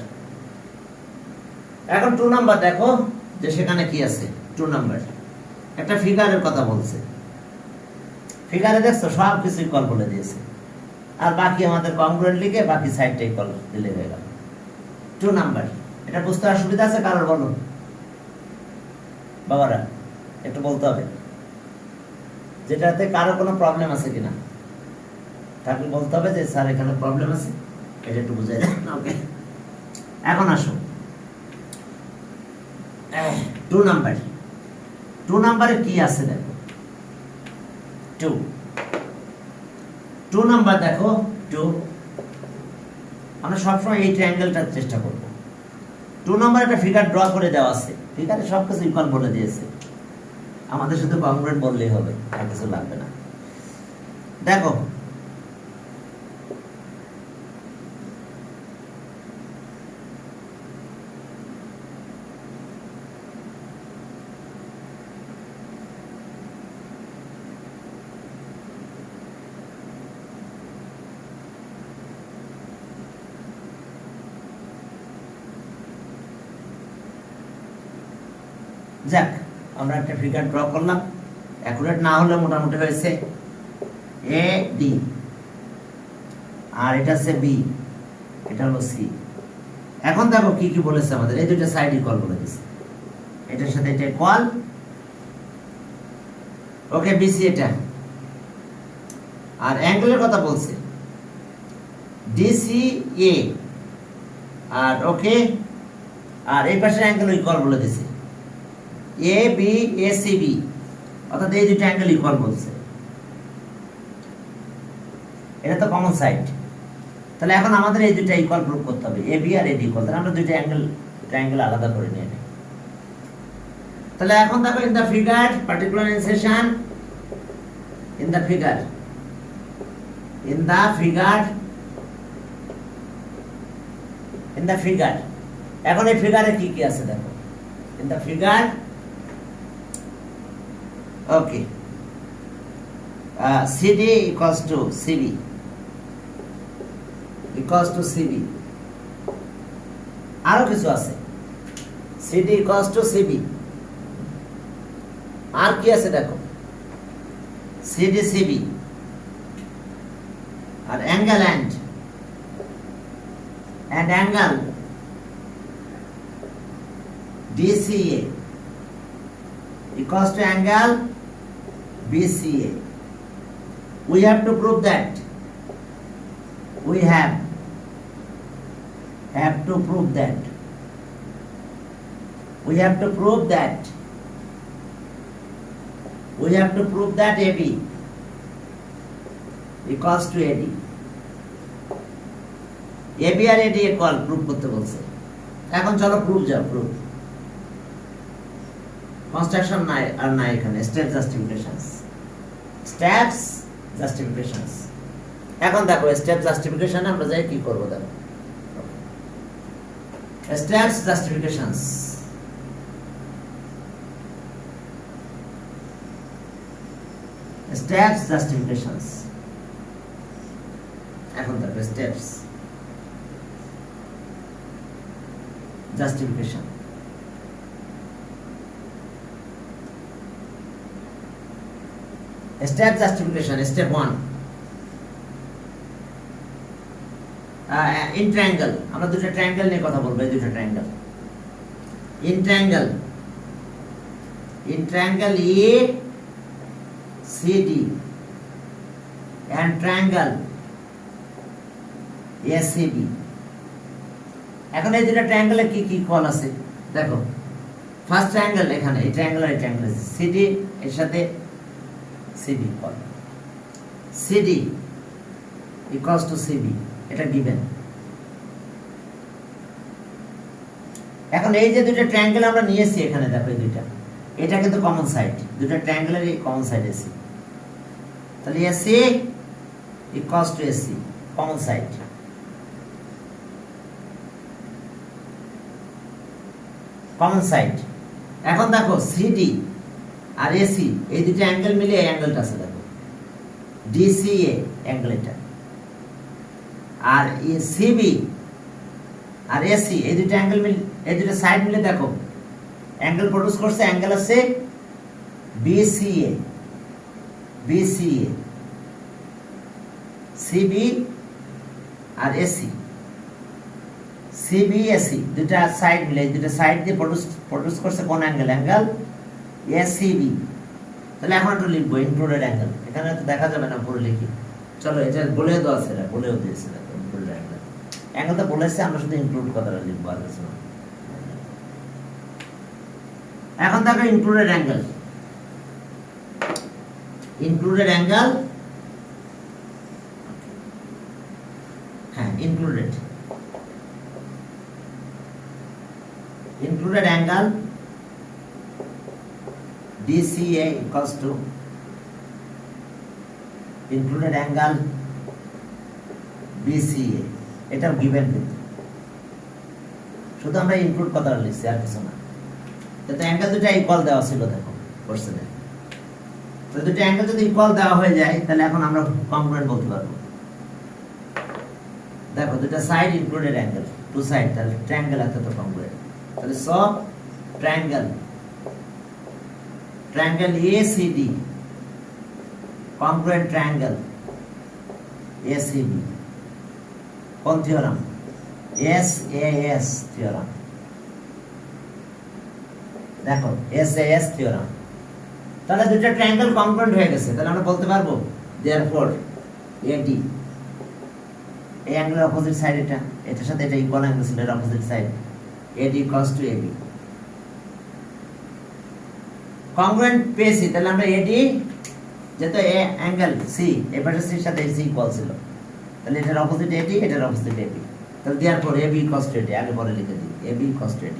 এখন 2 নাম্বার দেখো যে সেখানে কি আছে। 2 নাম্বার একটা ফিগারের কথা বলছে। ফিগারে দেখছো সব কিছু ইকুয়াল বলে দিয়েছে, আর বাকি আমাদের কংগ্রুয়েন্ট লিখে বাকি সাইডটা ইকুয়াল দিলে হয়ে গেল। 2 নাম্বার, এটা বুঝতে অসুবিধা আছে কারোর? বলো বাবারা, একটু বলতে হবে যেটাতে কারো কোনো প্রবলেম আছে কিনা। তাকে বলতে হবে যে স্যার এখানে প্রবলেম আছে, এটা একটু বুঝাই দেন। ওকে, এখন আসো 2 নাম্বার। 2 নাম্বারে কি আছে দেখো। 2 নাম্বার দেখো 2, আমরা সবসময় এই ট্রায়াঙ্গেলটার চেষ্টা করব। 2 নাম্বার একটা ফিগার ড্র করে দেওয়া আছে, ফিগারে সব কিছু ইকুয়াল বলে দিয়েছে, আমাদের শুধু কংগ্রুয়েন্ট বললেই হবে, আর কিছু লাগবে না। দেখো যাক, আমরা একটা ফিগার ড্র করলাম, অ্যাকুরেট না হলে মোটামুটি হয়েছে এ ডি, আর এটা হচ্ছে বি, এটা হলো সি। এখন দেখো কি কি বলেছে আমাদের, এই দুইটা সাইড ইকুয়াল বলে দিছে, এটার সাথে এটা ইকুয়াল। ওকে, বিসি এটা, আর অ্যাঙ্গেলের কথা বলছে ডিসি এ, আর ওকে, আর এই পাশের অ্যাঙ্গেল ইকুয়াল বলে দিছে A B A C B, অর্থাৎ এই দুটো অ্যাঙ্গেল ইকুয়াল বলছে। এটা তো কমন সাইড। তাহলে এখন আমাদের এই দুটো ইকুয়াল প্রুভ করতে হবে, এ বি আর এডি ইকুয়াল। তাহলে আমরা দুটো ট্রায়াঙ্গেল আলাদা করে নিয়ে নেই। তাহলে এখন দেখো ইন দা ফিগার পার্টিকুলার ইনসেশন, ইন দা ফিগার এখন এই ফিগারে কি কি আছে দেখো। In the figure, okay, CD equals to CB, আরো কিছু আছে। CD equals to CB. আর কি আছে দেখো, সিডি সিবি আর angle and angle DCA equals to angle BCA. We have to prove that. We have to prove that. We have to prove that. We have to prove that AB equals to AD. AB আর AD equal prove করতে বলছে। এখন চলো prove যাও, prove। Construction নাই আর নাই এখানে, step justifications, steps justifications. এখন দেখো স্টেপ জাস্টিফিকেশন আমরা যাই কি করব, দেখো স্টেপস জাস্টিফিকেশনস। স্টেপস জাস্টিফিকেশনস, এখন দেখো steps justification. Step justification, step 1 in triangle. আমরা দুটো ট্রায়াঙ্গেল নিয়ে কথা বলবো, এই দুটো triangle. In triangle A CD and triangle ACB। এখন এই দুটো ট্রায়াঙ্গেলে কি কি কল আছে দেখো। ফার্স্ট ট্রায়াঙ্গেল এখানে, এই ট্রায়াঙ্গেল আর এই ট্রায়াঙ্গেল সিডি এর সাথে সিডি কল, সিডি ইকুয়ালস টু সিবি, এটা গিভেন। এখন এই যে দুটো ট্রায়াঙ্গেল আমরা নিয়েছি এখানে দেখো, এই দুইটা, এটা কিন্তু কমন সাইড, দুটো ট্রায়াঙ্গেলের কমন সাইড এসি, তাহলে AC equals to AC, common side. Common side. এখন দেখো সিডি আর এসি এই দুটো অ্যাঙ্গেল মিলে এই অ্যাঙ্গেলটা আছে দেখো, ডিসিএ অ্যাঙ্গেল এটা। আর সিবি আর এসি এই দুটো অ্যাঙ্গেল মিলে, এই দুটো সাইড মিলে দেখো অ্যাঙ্গেল প্রডিউস করছে, অ্যাঙ্গেল আছে বিসিএ, বিসিএ, সিবি আর এসি, সিবিএসি দুটা সাইড মিলে, এই দুটো সাইড দিয়ে প্রডিউস করছে কোন অ্যাঙ্গেল, অ্যাঙ্গেল এসিবি। তাহলে এখন একটু লিখবো ইনক্লুডেড অ্যাঙ্গেল, এখানে তো দেখা যাবে না পুরো লিখি, চলো এটা বলেও দেওয়া আছে, বলেও দিয়েছে ইনক্লুডেড অ্যাঙ্গেল। অ্যাঙ্গেলটা বলেছে, আমরা শুধু ইনক্লুড কথাটা লিখবো আর কিছু না। এখন দেখো ইনক্লুডেড অ্যাঙ্গেল, ইনক্লুডেড অ্যাঙ্গেল, হ্যাঁ included, included angle DCA equals to included angle BCA, এটা given কিন্তু শুধু আমরা ইনক্লুড কথাটা লিখছি আর কিছু না। তো অ্যাঙ্গেল দুটো ইকুয়াল দেওয়া ছিল দেখো কোশ্চেনে, তো দুটো অ্যাঙ্গেল যদি ইকুয়াল দেওয়া হয়ে যায় তাহলে এখন আমরা কংগ্রুয়েন্ট বলতে পারবো। দেখো দুটো side included angle, two side, তাহলে ট্রায়াঙ্গেল এত তো কংগ্রুয়েন্ট। তাহলে সব triangle, triangle ACD congruent triangle ACB, কোন থিওরাম, SAS থিওরাম। দেখো SAS থিওরাম, তাহলে দুটো ট্রায়াঙ্গেল কংগ্রুয়েন্ট হয়ে গেছে, তাহলে আমরা বলতে পারবো therefore AD, এই অ্যাঙ্গেলের অপোজিট সাইড এটা, এটার সাথে এটা ইকুয়াল অ্যাঙ্গেল ছিল, এর opposite side AD equals to AB। কংগ্রুয়েন্ট পেয়েছি, তাহলে আমরা AD যেহেতু এ অ্যাঙ্গেল সি, এই পাশে সির সাথে সি ইকুয়াল ছিল, তাহলে এটার অপোজিট AD, এটার অপোজিট AB, তাহলে therefore AB equals to AD, আগে পরে লিখে দিই AB equals to AD,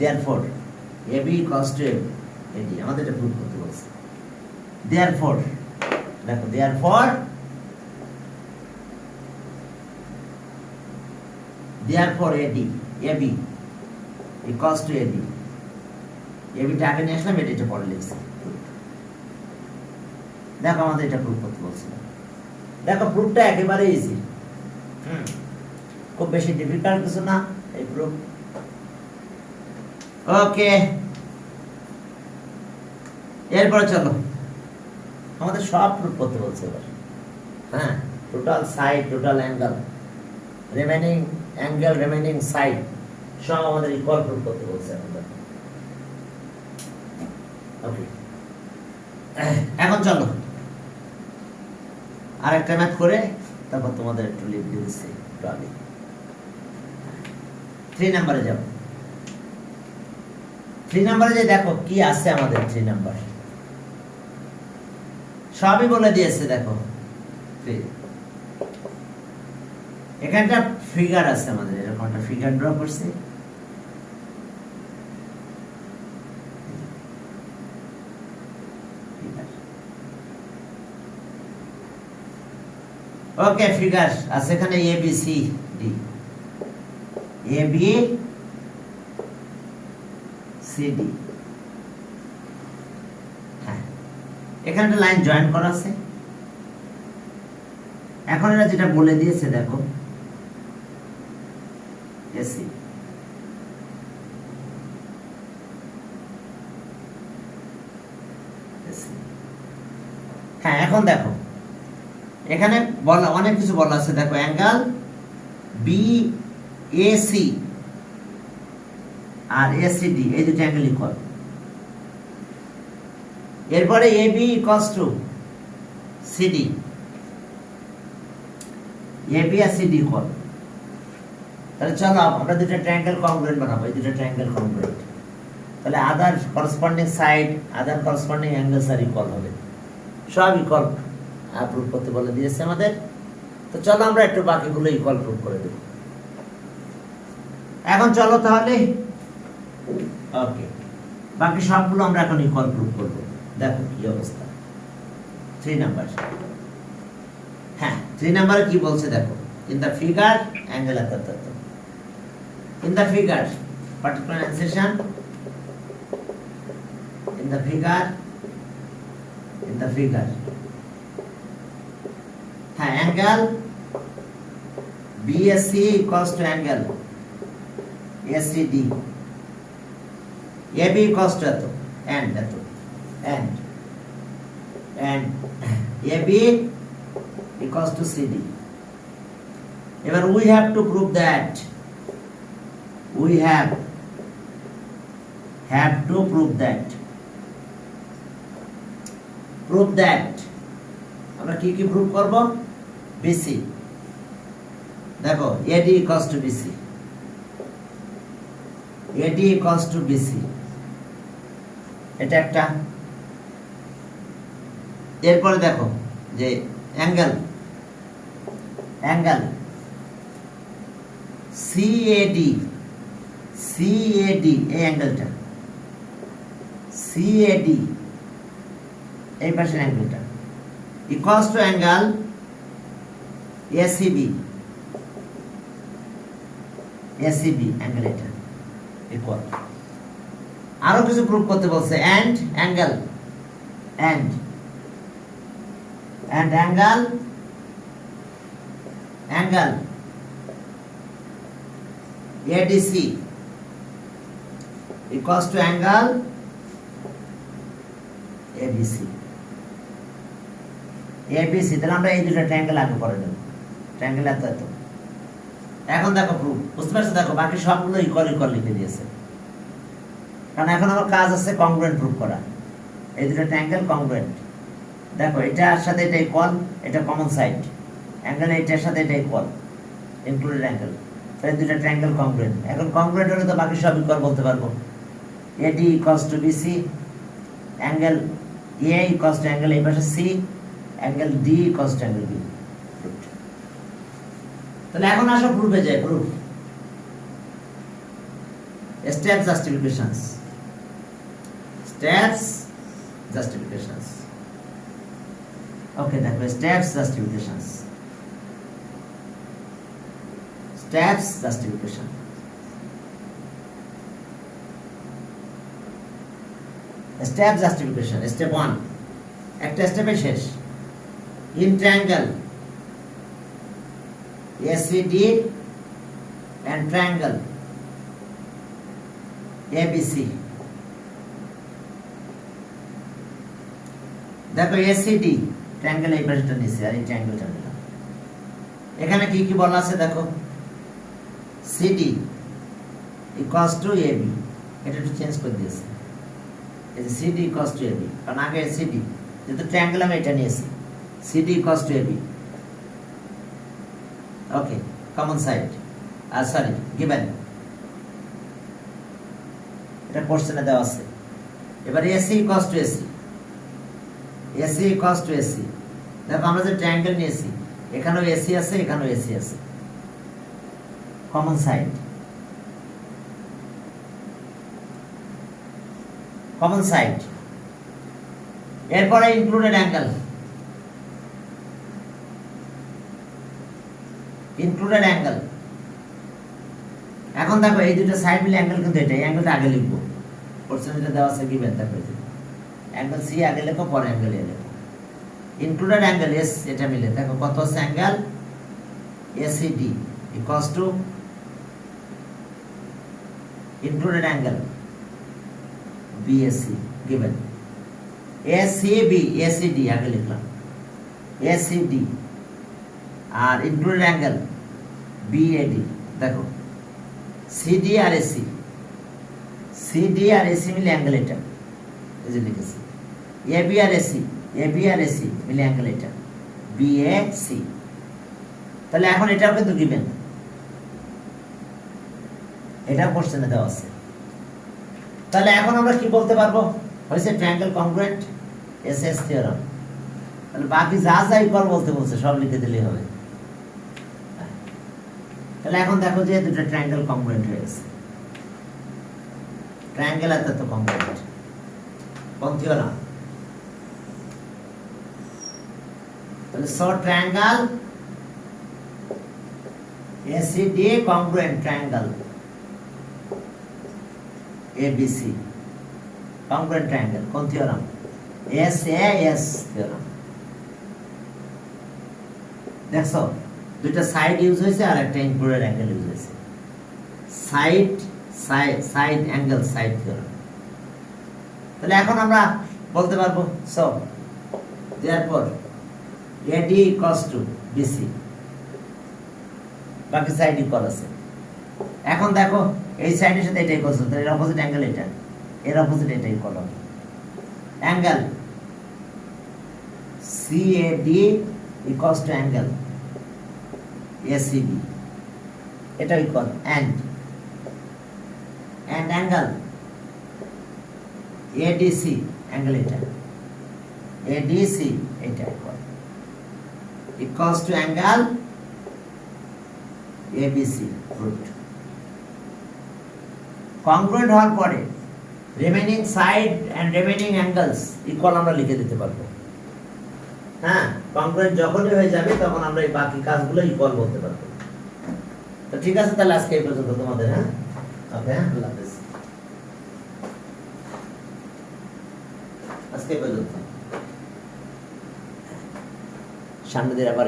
therefore AB equals to AD, আমাদের এটা প্রুভ করতে বলছে। therefore দেখো therefore AD AB equals to AD, AB টা আগে নিয়ে আসলাম, এটা পরে লিখছি। দেখো আমাদের এটা প্রুফ করতে বলছিল, দেখো প্রুফটা একেবারে ইজি, খুব বেশি ডিফিকাল্ট কিছু না এই প্রুফ। ওকে, এরপরে চলো আমাদের সব প্রুফ করতে বলছে এবার। হ্যাঁ, total side, total angle, remaining angle, remaining side সব আমাদের ইকুয়াল প্রুফ করতে বলছে আমাদের। ওকে, এখন চলো আরেকটা ম্যাথ করে তারপর তোমাদের একটু লিভ দিচ্ছি একটু আগে। 3 নম্বরে যাও। 3 নম্বরে যে দেখো কি আছে আমাদের 3 নম্বর, সবই বলে দিয়েছে দেখো। এখানটা ফিগার আছে আমাদের, এরকম একটা ফিগার ড্র করছি। ওকে, ফিগার আছে এখানে এ বি সি ডি, এ বি সি ডি। হ্যাঁ, এখানে একটা লাইন জয়েন করা আছে। এখন এরা যেটা বলে দিয়েছে দেখো, এসি হ্যাঁ, এখন দেখো এখানে বলা অনেক কিছু বলা আছে দেখো, অ্যাঙ্গেল বি এ সি আর এসিডি এই দুটো অ্যাঙ্গেল ইকুয়াল। এরপরে A B equals to CD, A B আর সিডি ইকুয়াল। তাহলে চলো আমরা দুটো ট্রায়াঙ্গেল কংগ্রুয়েন্ট বানাবো, এই দুটো ট্রায়াঙ্গেল কংগ্রুয়েন্ট। তাহলে আদার করসপন্ডিং সাইড, আদার করসপন্ডিং অ্যাঙ্গেলস আর ইকুয়াল হবে, সব ইকুয়াল প্রুফ করতে বলে দিয়েছে আমাদের। তো চলো আমরা একটু বাকিগুলো ইকুয়াল প্রুফ করে দেব। এখন চলো তাহলে, ওকে, বাকি সবগুলো আমরা এখন ইকুয়াল প্রুফ করব। দেখো কি অবস্থা 3 নাম্বার। হ্যাঁ, 3 নাম্বারে কি বলছে দেখো, ইন দ্য ফিগার অ্যাঙ্গেল এত এত, ইন দ্য ফিগার পার্টিকুলার ইনসেশন, in the figure, in the figure. হ্যাঁ, angle BSC equals to angle ACD, AB equals to এত, এন্ড এত, and AB equals to CD. এবার we have to prove that, we have to prove that, prove that আমরা কি কি prove করব, BC দেখো, AD equals to BC, AD equals to BC, এটা একটা। এরপরে দেখো যে অ্যাঙ্গেল, অ্যাঙ্গেল সিএডি, সিএডি এই অ্যাঙ্গেলটা, সিএডি এই পাশের অ্যাঙ্গেলটা equals to angle ACB, ACB angle এটা ইকুয়াল। আরো কিছু প্রুফ করতে বলছে, and angle, and angle, angle ADC equals to angle ABC, ABC. তাহলে আমরা এই দুটো ট্রায়াঙ্গেল আগে করে দেব, ট্রায়াঙ্গেল এত এত। এখন দেখো প্রুফ, বুঝতে পারছো? দেখো বাকি সবগুলো ইকুয়াল ইকুয়াল লিখে দিয়েছে, কারণ এখন আমার কাজ আছে কংগ্রুয়েন্ট প্রুফ করা। এই দুটো ট্রায়াঙ্গেল কংগ্রুয়েন্ট, দেখো এটার সাথে এটা ইকুয়াল, এটা কমন সাইড, অ্যাঙ্গেল এটার সাথে এটা ইকুয়াল, ইনক্লুডেড অ্যাঙ্গেল। তাহলে দুটো ট্রায়াঙ্গেল কংগ্রুয়েন্ট। এখন কংগ্রুয়েন্ট হলে তো বাকি সব ইকুয়াল বলতে পারবো। AD equals to BC, angle A equals to angle এই পাশে C, angle D equals to angle B. তাহলে এখন আসো প্রুফে যাই। Proof, steps justifications, steps justifications. Okay, দেখো steps justifications, steps justification. Step justification, step 1 একটা স্টেপে শেষ। In triangle ACD and triangle ABC, দেখো এসিডি ট্রায়াঙ্গেল এই পাশেটা নিচে আর এই ট্রায়াঙ্গেলটা নিলাম। এখানে কি কি বলা আছে দেখো, সিডি ইকুয়ালস টু এবি, এটা একটু চেঞ্জ করে দিয়েছে, এই যে সিডি ইকুয়ালস টু এবি, কারণ আগে সিডি যেহেতু ট্রায়াঙ্গেল আমি এটা নিয়েছি, CD equals to AB. Okay, common side আর সরি গিভেন, এটা কোশ্চেনে দেওয়া আছে। এবার AC equals to AC, AC equals to AC, দেখো আমরা যে ট্রায়াঙ্গেল নিয়েছি এখানেও এসি আছে এখানেও এসি আছে, কমন সাইড, কমন সাইড। এরপরে ইনক্লুডেড অ্যাঙ্গেল, ইনক্লুডেড অ্যাঙ্গেল। এখন দেখো এই দুটো সাইড মিলে অ্যাঙ্গেল কিন্তু এটা, এই অ্যাঙ্গেলটা আগে লিখবো, কোশ্চেনে দেওয়া আছে গিভেন, দেখো অ্যাঙ্গেল সি আগে লেখো পরে অ্যাঙ্গেল এ লেখো। ইনক্লুডেড অ্যাঙ্গেল এস, এটা মিলে দেখো কত আছে angle ACD equals to included angle BAC given, ACB ACD আগে লিখলাম ACD, are included angle BAD, দেখো সিডি আর এসি, সিডি আর এসি মিলে অ্যাঙ্গেল এটা, এই যে লিখেছি এবি আর এসি, এবি আর এসি মিলে অ্যাঙ্গেল এটা বিএসি। তাহলে এখন এটাও কিন্তু গিভেন, এটা কোশ্চেনে দেওয়া আছে। তাহলে এখন আমরা কি বলতে পারবো, হয়েছে ট্রায়াঙ্গেল কংগ্রুয়েন্ট এসএস থিওরাম। তাহলে বাকি যা যাই কর বলতে বলছে সব লিখে দিলেই হবে। তাহলে এখন দেখো যে দুটো ট্রায়াঙ্গেল কংগ্রুয়েন্ট হয়ে গেছে, ট্রায়াঙ্গেল আর তো কংগ্রুয়েন্ট, কোন থিওরাম? তাহলে so triangle ACD congruent triangle ABC congruent triangle, কোন থিওরাম? SAS theorem. দেখছো দুইটা সাইড ইউজ হয়েছে আর একটা ইনক্লুডেড অ্যাঙ্গেল ইউজ হয়েছে, side side angle side theorem. তাহলে এখন আমরা বলতে পারবো so therefore AD equals to BC, বাকি সাইড ইকুয়াল আছে। এখন দেখো এই সাইডের সাথে এটা ইকুয়াল, তাহলে এর অপোজিট অ্যাঙ্গেল এটা, এর অপোজিট এটা ইকুয়াল হবে। Angle CAD equals to angle ACB, এটা equal, and angle ADC, angle এটা এডিসি, এটা ইকুয়ালস টু অ্যাঙ্গেল এবিসি রুট। কংগ্রুয়েন্ট হওয়ার পরে remaining side and remaining angles equal আমরা লিখে দিতে পারবো। হ্যাঁ, কংগ্রুয়েন্ট যখনই হয়ে যাবে তখন আমরা এই বাকি কাজগুলো ইকুয়াল বলতে পারবো। তো ঠিক আছে, তাহলে আজকে এই পর্যন্ত তোমাদের। হ্যাঁ, ওকে, আল্লাহ হাফেজ। আজকে এই পর্যন্ত, সামনে দিন আবার